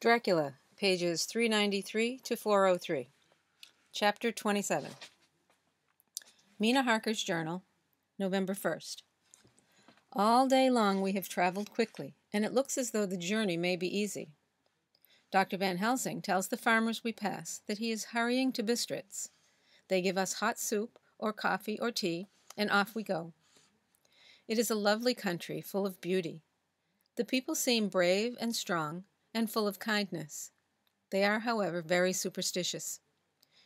Dracula, pages 393 to 403. Chapter 27. Mina Harker's Journal, November 1st. All day long we have traveled quickly, and it looks as though the journey may be easy. Dr. Van Helsing tells the farmers we pass that he is hurrying to Bistritz. They give us hot soup, or coffee, or tea, and off we go. It is a lovely country, full of beauty. The people seem brave and strong, and full of kindness. They are, however, very superstitious.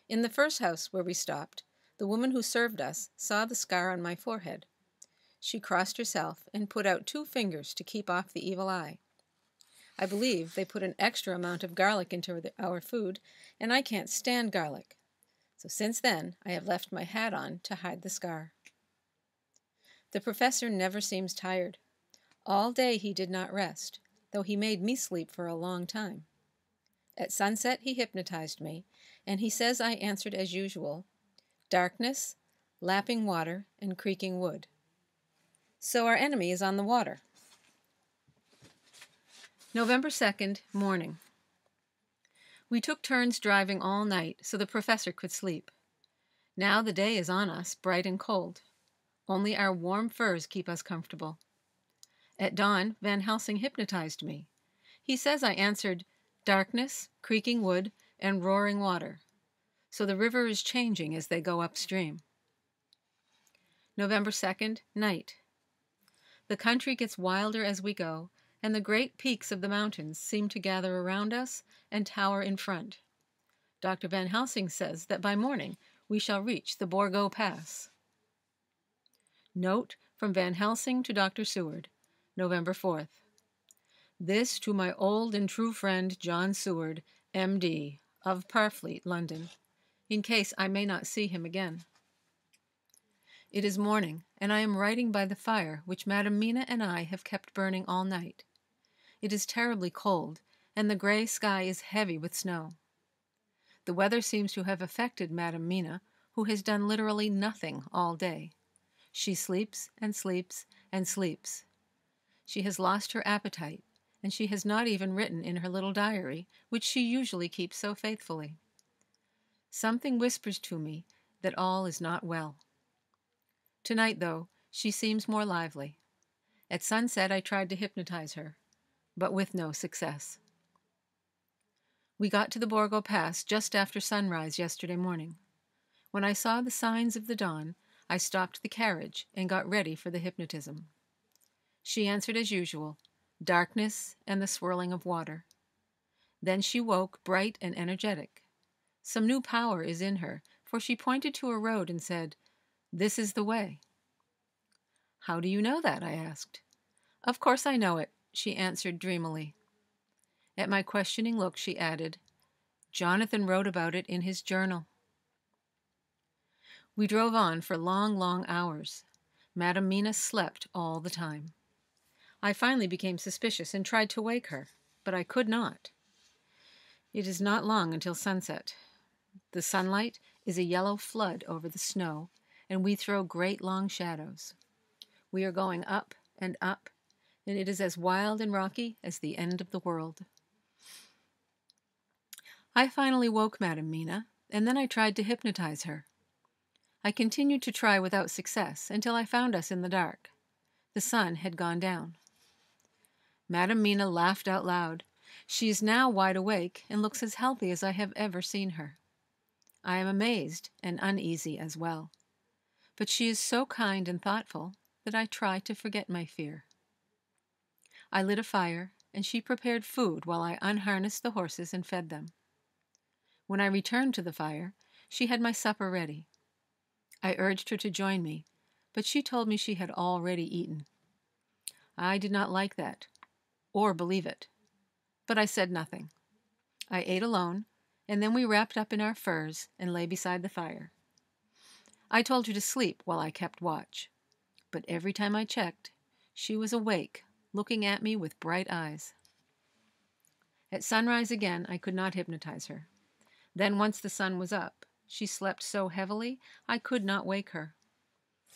In the first house where we stopped, the woman who served us saw the scar on my forehead. She crossed herself and put out 2 fingers to keep off the evil eye. I believe they put an extra amount of garlic into our food, and I can't stand garlic. So since then, I have left my hat on to hide the scar. The professor never seems tired. All day he did not rest, though he made me sleep for a long time. At sunset he hypnotized me, and he says I answered as usual, darkness, lapping water, and creaking wood. So our enemy is on the water. November 2nd, morning. We took turns driving all night so the professor could sleep. Now the day is on us, bright and cold. Only our warm furs keep us comfortable. At dawn, Van Helsing hypnotized me. He says I answered darkness, creaking wood, and roaring water. So the river is changing as they go upstream. November 2nd, night. The country gets wilder as we go, and the great peaks of the mountains seem to gather around us and tower in front. Dr. Van Helsing says that by morning we shall reach the Borgo Pass. Note from Van Helsing to Dr. Seward, November 4th. This to my old and true friend John Seward, M.D., of Parfleet, London, in case I may not see him again. It is morning, and I am writing by the fire which Madam Mina and I have kept burning all night. It is terribly cold, and the gray sky is heavy with snow. The weather seems to have affected Madam Mina, who has done literally nothing all day. She sleeps and sleeps and sleeps. She has lost her appetite, and she has not even written in her little diary, which she usually keeps so faithfully. Something whispers to me that all is not well. Tonight, though, she seems more lively. At sunset I tried to hypnotize her, but with no success. We got to the Borgo Pass just after sunrise yesterday morning. When I saw the signs of the dawn, I stopped the carriage and got ready for the hypnotism. She answered as usual, darkness and the swirling of water. Then she woke bright and energetic. Some new power is in her, for she pointed to a road and said, "This is the way." "How do you know that?" I asked. "Of course I know it," she answered dreamily. At my questioning look, she added, "Jonathan wrote about it in his journal." We drove on for long, long hours. Madam Mina slept all the time. I finally became suspicious and tried to wake her, but I could not. It is not long until sunset. The sunlight is a yellow flood over the snow, and we throw great long shadows. We are going up, and it is as wild and rocky as the end of the world. I finally woke Madam Mina, and then I tried to hypnotize her. I continued to try without success until I found us in the dark. The sun had gone down. Madam Mina laughed out loud. She is now wide awake and looks as healthy as I have ever seen her. I am amazed and uneasy as well. But she is so kind and thoughtful that I try to forget my fear. I lit a fire, and she prepared food while I unharnessed the horses and fed them. When I returned to the fire, she had my supper ready. I urged her to join me, but she told me she had already eaten. I did not like that, or believe it, but I said nothing. I ate alone, and then we wrapped up in our furs and lay beside the fire. I told her to sleep while I kept watch, but every time I checked, she was awake, looking at me with bright eyes. At sunrise again, I could not hypnotize her. Then once the sun was up, she slept so heavily I could not wake her.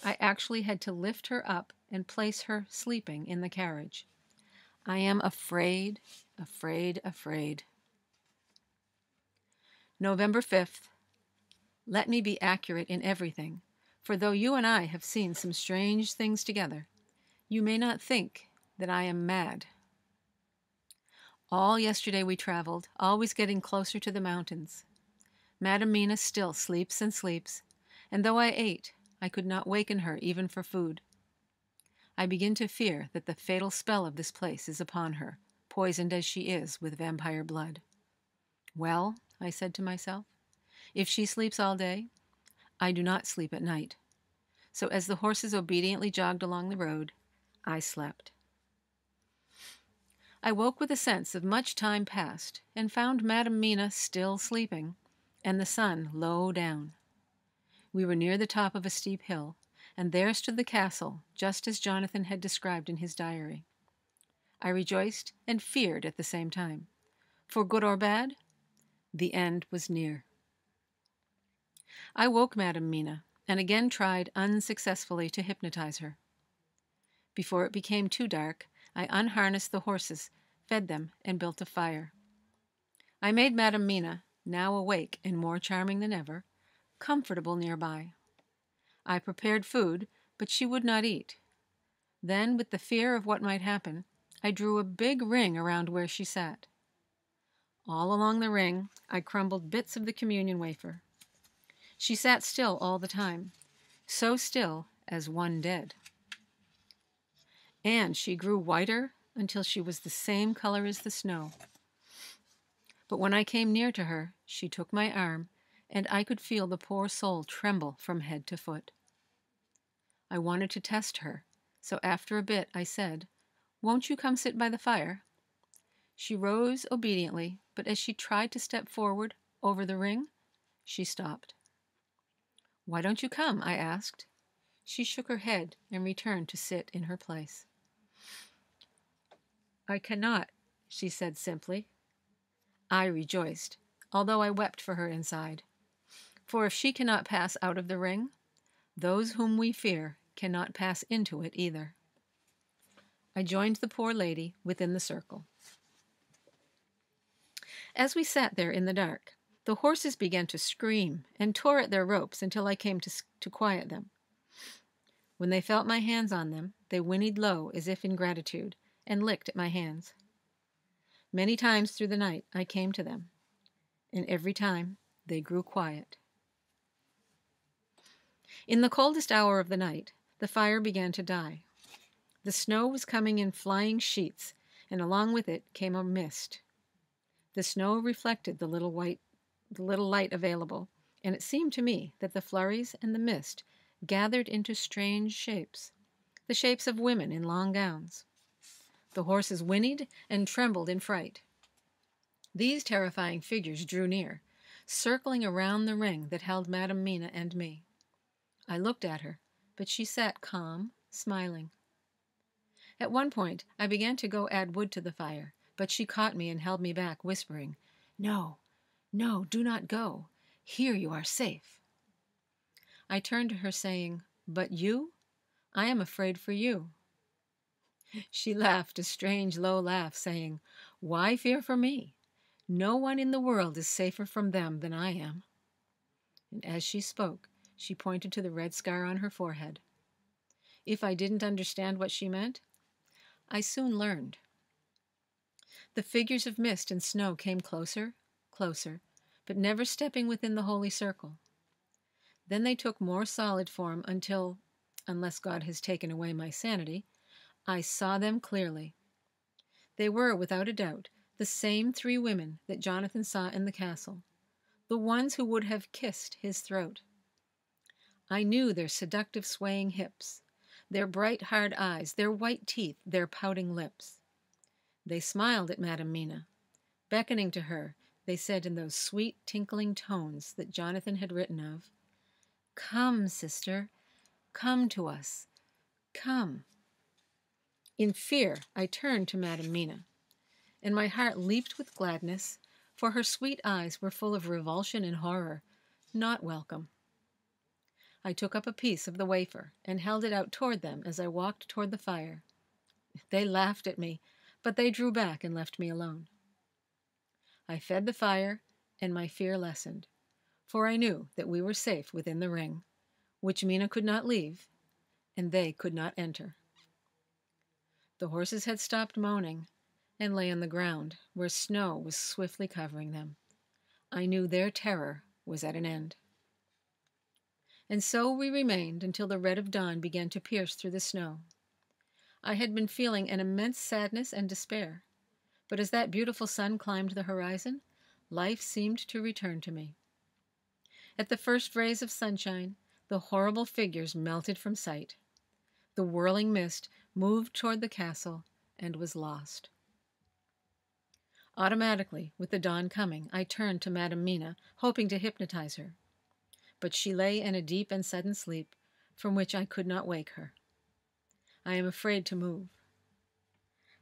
I actually had to lift her up and place her sleeping in the carriage. I am afraid, afraid, afraid. November 5th. Let me be accurate in everything, for though you and I have seen some strange things together, you may not think that I am mad. All yesterday we traveled, always getting closer to the mountains. Madam Mina still sleeps and sleeps, and though I ate, I could not waken her even for food. I begin to fear that the fatal spell of this place is upon her, poisoned as she is with vampire blood. Well, I said to myself, if she sleeps all day, I do not sleep at night. So as the horses obediently jogged along the road, I slept. I woke with a sense of much time past and found Madam Mina still sleeping, and the sun low down. We were near the top of a steep hill, and there stood the castle, just as Jonathan had described in his diary. I rejoiced and feared at the same time. For good or bad, the end was near. I woke Madam Mina, and again tried unsuccessfully to hypnotize her. Before it became too dark, I unharnessed the horses, fed them, and built a fire. I made Madam Mina, now awake and more charming than ever, comfortable nearby. I prepared food, but she would not eat. Then, with the fear of what might happen, I drew a big ring around where she sat. All along the ring, I crumbled bits of the communion wafer. She sat still all the time, so still as one dead. And she grew whiter until she was the same color as the snow. But when I came near to her, she took my arm, and I could feel the poor soul tremble from head to foot. I wanted to test her, so after a bit I said, "Won't you come sit by the fire?" She rose obediently, but as she tried to step forward over the ring, she stopped. "Why don't you come?" I asked. She shook her head and returned to sit in her place. "I cannot," she said simply. I rejoiced, although I wept for her inside. For if she cannot pass out of the ring, those whom we fear cannot pass into it either. I joined the poor lady within the circle. As we sat there in the dark, the horses began to scream and tore at their ropes until I came to quiet them. When they felt my hands on them, they whinnied low as if in gratitude and licked at my hands. Many times through the night I came to them, and every time they grew quiet. In the coldest hour of the night, the fire began to die. The snow was coming in flying sheets, and along with it came a mist. The snow reflected the little light available, and it seemed to me that the flurries and the mist gathered into strange shapes, the shapes of women in long gowns. The horses whinnied and trembled in fright. These terrifying figures drew near, circling around the ring that held Madam Mina and me. I looked at her, but she sat calm, smiling. At one point, I began to go add wood to the fire, but she caught me and held me back, whispering, "No, no, do not go. Here you are safe." I turned to her, saying, "But you? I am afraid for you." She laughed a strange, low laugh, saying, "Why fear for me? No one in the world is safer from them than I am." And as she spoke, she pointed to the red scar on her forehead. If I didn't understand what she meant, I soon learned. The figures of mist and snow came closer, closer, but never stepping within the holy circle. Then they took more solid form until, unless God has taken away my sanity, I saw them clearly. They were, without a doubt, the same 3 women that Jonathan saw in the castle, the ones who would have kissed his throat. I knew their seductive swaying hips, their bright hard eyes, their white teeth, their pouting lips. They smiled at Madam Mina. Beckoning to her, they said in those sweet tinkling tones that Jonathan had written of, "Come, sister, come to us, come." In fear, I turned to Madam Mina, and my heart leaped with gladness, for her sweet eyes were full of revulsion and horror, not welcome. I took up a piece of the wafer and held it out toward them as I walked toward the fire. They laughed at me, but they drew back and left me alone. I fed the fire and my fear lessened, for I knew that we were safe within the ring, which Mina could not leave, and they could not enter. The horses had stopped moaning and lay on the ground, where snow was swiftly covering them. I knew their terror was at an end. And so we remained until the red of dawn began to pierce through the snow. I had been feeling an immense sadness and despair, but as that beautiful sun climbed the horizon, life seemed to return to me. At the first rays of sunshine, the horrible figures melted from sight. The whirling mist moved toward the castle and was lost. Automatically, with the dawn coming, I turned to Madame Mina, hoping to hypnotize her. But she lay in a deep and sudden sleep, from which I could not wake her. I am afraid to move.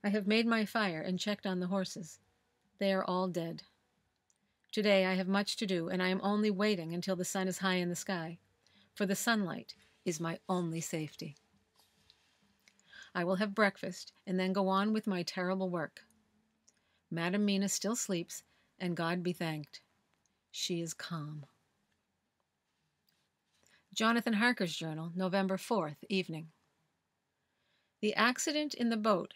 I have made my fire and checked on the horses. They are all dead. Today I have much to do, and I am only waiting until the sun is high in the sky, for the sunlight is my only safety. I will have breakfast and then go on with my terrible work. Madame Mina still sleeps, and God be thanked, she is calm. Jonathan Harker's journal, November 4th, evening. The accident in the boat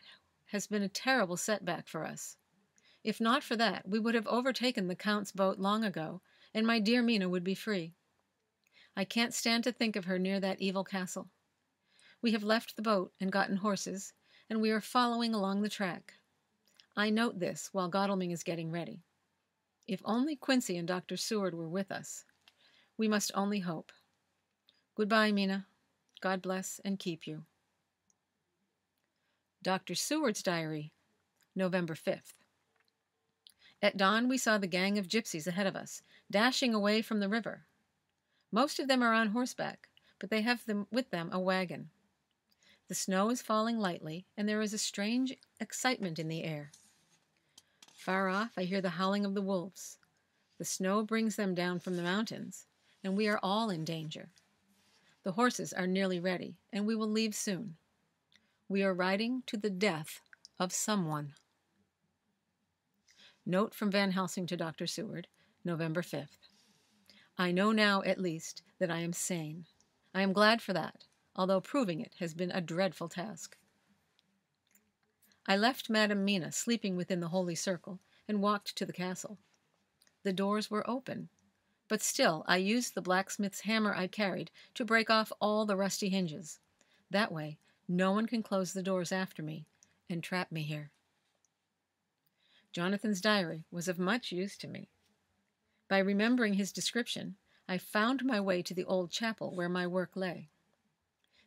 has been a terrible setback for us. If not for that, we would have overtaken the Count's boat long ago, and my dear Mina would be free. I can't stand to think of her near that evil castle. We have left the boat and gotten horses, and we are following along the track. I note this while Godalming is getting ready. If only Quincy and Dr. Seward were with us. We must only hope. Goodbye, Mina. God bless and keep you. Dr. Seward's diary, November 5th. At dawn, we saw the gang of gypsies ahead of us, dashing away from the river. Most of them are on horseback, but they have with them a wagon. The snow is falling lightly, and there is a strange excitement in the air. Far off, I hear the howling of the wolves. The snow brings them down from the mountains, and we are all in danger. The horses are nearly ready, and we will leave soon. We are riding to the death of someone. Note from Van Helsing to Dr. Seward, November 5th. I know now, at least, that I am sane. I am glad for that, although proving it has been a dreadful task. I left Madame Mina sleeping within the holy circle and walked to the castle. The doors were open, but still I used the blacksmith's hammer I carried to break off all the rusty hinges. That way, no one can close the doors after me and trap me here. Jonathan's diary was of much use to me. By remembering his description, I found my way to the old chapel where my work lay.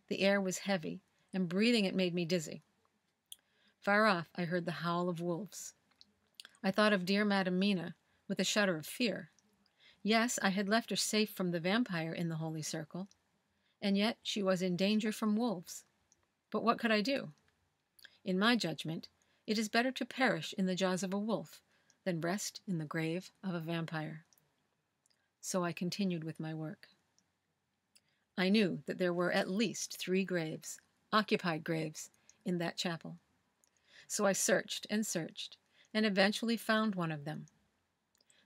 The air was heavy, and breathing it made me dizzy. Far off, I heard the howl of wolves. I thought of dear Madame Mina with a shudder of fear. Yes, I had left her safe from the vampire in the holy circle, and yet she was in danger from wolves. But what could I do? In my judgment, it is better to perish in the jaws of a wolf than rest in the grave of a vampire. So I continued with my work. I knew that there were at least 3 graves, occupied graves, in that chapel. So I searched, and eventually found one of them.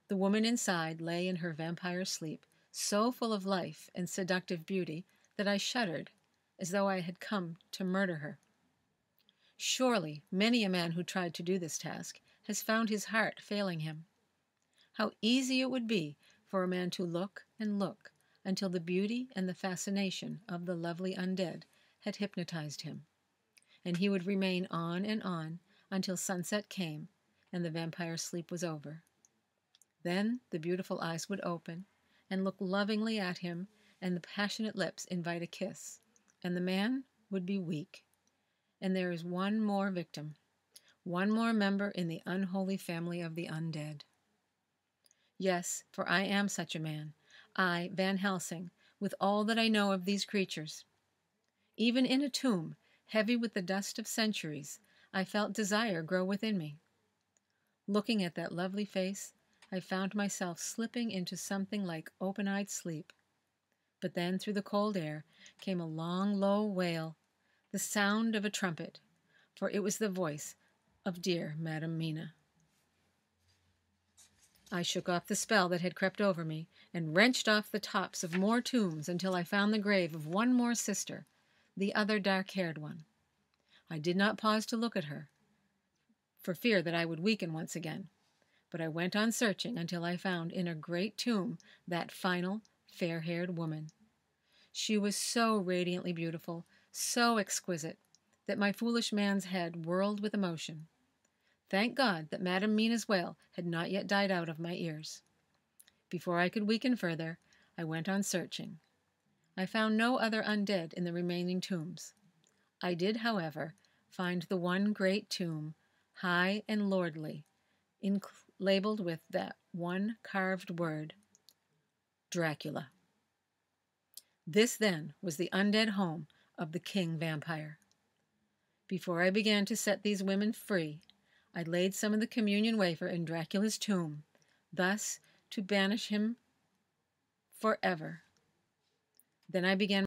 The woman inside lay in her vampire sleep, so full of life and seductive beauty that I shuddered, as though I had come to murder her. Surely many a man who tried to do this task has found his heart failing him. How easy it would be for a man to look and look until the beauty and the fascination of the lovely undead had hypnotized him, and he would remain on and on until sunset came and the vampire's sleep was over. Then the beautiful eyes would open and look lovingly at him, and the passionate lips invite a kiss, and the man would be weak. And there is one more victim, one more member in the unholy family of the undead. Yes, for I am such a man, I, Van Helsing, with all that I know of these creatures. Even in a tomb, heavy with the dust of centuries, I felt desire grow within me. Looking at that lovely face, I found myself slipping into something like open-eyed sleep. But then through the cold air came a long, low wail, the sound of a trumpet, for it was the voice of dear Madame Mina. I shook off the spell that had crept over me and wrenched off the tops of more tombs until I found the grave of one more sister, the other dark-haired one. I did not pause to look at her, for fear that I would weaken once again, but I went on searching until I found in a great tomb that final, fair-haired woman. She was so radiantly beautiful, so exquisite, that my foolish man's head whirled with emotion. Thank God that Madame Mina's wail had not yet died out of my ears. Before I could weaken further, I went on searching. I found no other undead in the remaining tombs. I did, however, find the one great tomb, high and lordly, labeled with that one carved word, Dracula. This, then, was the undead home of the king vampire. Before I began to set these women free, I laid some of the communion wafer in Dracula's tomb, thus to banish him forever. Then I began